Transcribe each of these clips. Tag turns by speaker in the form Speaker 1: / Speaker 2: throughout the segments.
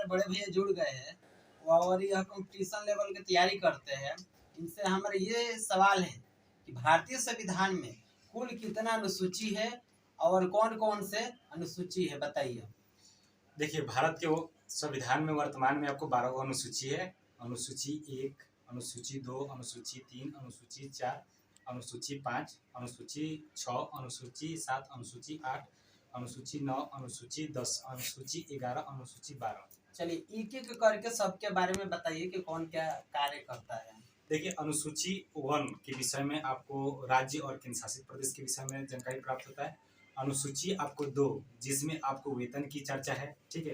Speaker 1: हमारे बड़े भैया जुड़ गए हैं और यह कंपटीशन लेवल की तैयारी करते हैं। इनसे हमारे ये सवाल है कि भारतीय संविधान में कुल कितना अनुसूची है और कौन कौन से अनुसूची है, बताइए।
Speaker 2: देखिए, भारत के वो संविधान में वर्तमान में आपको 12 अनुसूची है। अनुसूची 1, अनुसूची 2, अनुसूची 3, अनुसूची 4, अनुसूची 5, अनुसूची 6, अनुसूची 7, अनुसूची 8, अनुसूची 9, अनुसूची 10, अनुसूची 11, अनुसूची 12।
Speaker 1: चलिए एक एक करके सबके बारे में बताइए कि कौन क्या कार्य करता है।
Speaker 2: देखिए, अनुसूची 1 के विषय में आपको राज्य और केंद्र शासित प्रदेश के विषय में जानकारी प्राप्त होता है। अनुसूची आपको 2 जिसमें आपको वेतन की चर्चा है, ठीक है।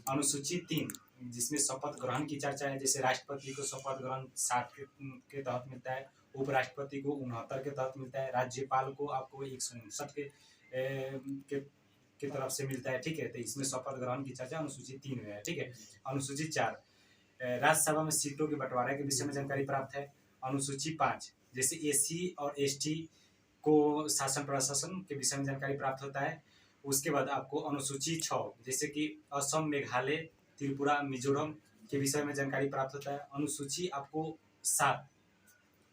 Speaker 2: अनुसूची 3 जिसमें शपथ ग्रहण की चर्चा है, जैसे राष्ट्रपति को शपथ ग्रहण 60 के तहत मिलता है, उपराष्ट्रपति को 69 के तहत मिलता है, राज्यपाल को आपको 159 के तरफ से मिलता है, ठीक है। तो इसमें शपथ ग्रहण की चर्चा अनुसूची 3 में है, ठीक है। अनुसूची 4 राज्यसभा में सीटों के बंटवारे के विषय में जानकारी प्राप्त है। अनुसूची 5 जैसे एससी और एसटी को शासन प्रशासन के विषय में जानकारी प्राप्त होता है। उसके बाद आपको अनुसूची 6 जैसे कि असम, मेघालय, त्रिपुरा, मिजोरम के विषय में जानकारी प्राप्त होता है। अनुसूची आपको 7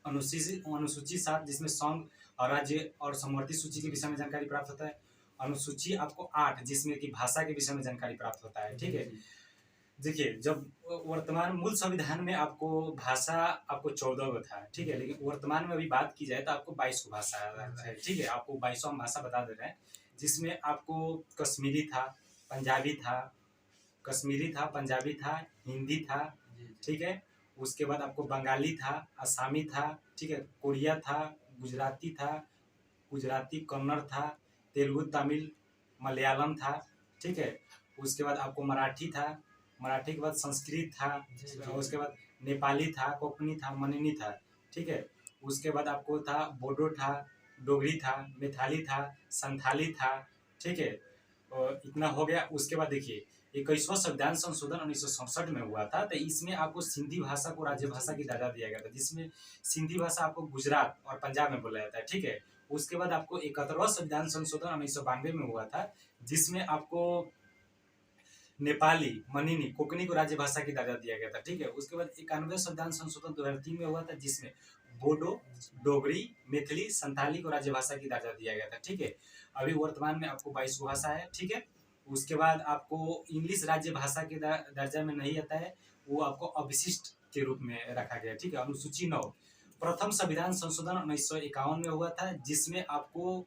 Speaker 2: अनुसूची 7 जिसमें संघ और राज्य और समवर्ती सूची के विषय में जानकारी प्राप्त होता है। अनुसूची आपको 8 जिसमें कि भाषा के विषय में जानकारी प्राप्त होता है, ठीक है। देखिए, जब वर्तमान मूल संविधान में आपको भाषा आपको 14 गो था, ठीक है, लेकिन वर्तमान में अभी बात की जाए तो आपको 22 को भाषा है, ठीक है। आपको 22वां भाषा बता दे रहे हैं, जिसमें आपको कश्मीरी था, पंजाबी था, पंजाबी था, हिंदी था, ठीक है। उसके बाद आपको बंगाली था, असमी था, ठीक है, कोरिया था, गुजराती, कन्नड़ था, तेलुगु, तमिल, मलयालम था, ठीक है। उसके बाद आपको मराठी था, मराठी के बाद संस्कृत था, उसके बाद नेपाली था, कोंकणी था, मनिनी था, ठीक है। उसके बाद आपको था बोडो था, डोगरी था, मैथिली था, संथाली था, ठीक है। और इतना हो गया। उसके बाद देखिए 21वां संविधान संशोधन 1967 में हुआ था, तो इसमें आपको सिंधी भाषा को राज्य भाषा की दर्जा दिया गया था, जिसमें सिंधी भाषा आपको गुजरात और पंजाब में बोला जाता है, ठीक है। उसके बाद आपको 71वां संविधान संशोधन 1992 में हुआ था, जिसमें आपको नेपाली, मनिनी, कोंकणी को राज्य भाषा की दर्जा दिया गया था, ठीक है। उसके बाद 91वें संविधान संशोधन 2003 में हुआ था, जिसमें बोडो, डोगरी, मैथिली, संथाली को राज्य भाषा की दर्जा दिया गया था, ठीक है। अभी वर्तमान में आपको 22 भाषा है, ठीक है। उसके बाद आपको इंग्लिश राज्य भाषा के दर्जा में नहीं आता है, वो आपको अवशिष्ट के रूप में रखा गया, ठीक है। अनुसूची 9 प्रथम संविधान संशोधन 1951 में हुआ था, जिसमें आपको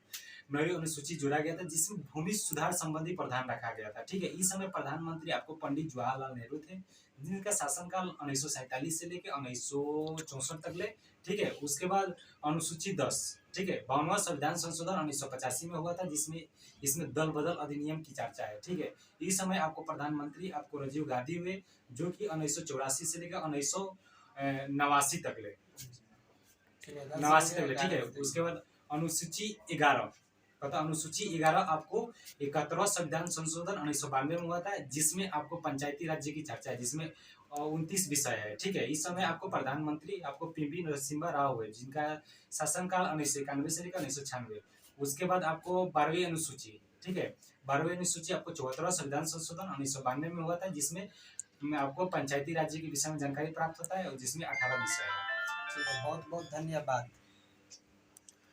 Speaker 2: नई अनुसूची जोड़ा गया था, जिसमें भूमि सुधार संबंधी प्रावधान रखा गया था, ठीक है। इस समय प्रधानमंत्री आपको पंडित जवाहरलाल नेहरू थे, जिनका शासनकाल 1947 से लेकर 1964 तक ले, ठीक है। उसके बाद अनुसूची 10, ठीक है, 52वां संविधान संशोधन 1985 में हुआ था, जिसमें इसमें दल बदल अधिनियम की चर्चा है, ठीक है। इस समय आपको प्रधानमंत्री आपको राजीव गांधी हुए, जो कि 1984 से लेकर 1989 तक ले, ठीक है। उसके बाद अनुसूची 11 पता अनुसूची 11 आपको 71वां संविधान संशोधन 1992 में हुआ था, जिसमें आपको पंचायती राज्य की चर्चा है, जिसमें 29 विषय है, ठीक है। इस समय आपको प्रधानमंत्री आपको पी.वी. नरसिम्हा राव हुए, जिनका शासनकाल 1991 से लेकर 1996। उसके बाद आपको 12वीं अनुसूची, ठीक है, 12वीं अनुसूची आपको 74वां संविधान संशोधन 1992 में हुआ था, जिसमें आपको पंचायती राज्य के विषय में जानकारी प्राप्त होता है, और जिसमें 18 विषय है।
Speaker 1: बहुत बहुत धन्यवाद।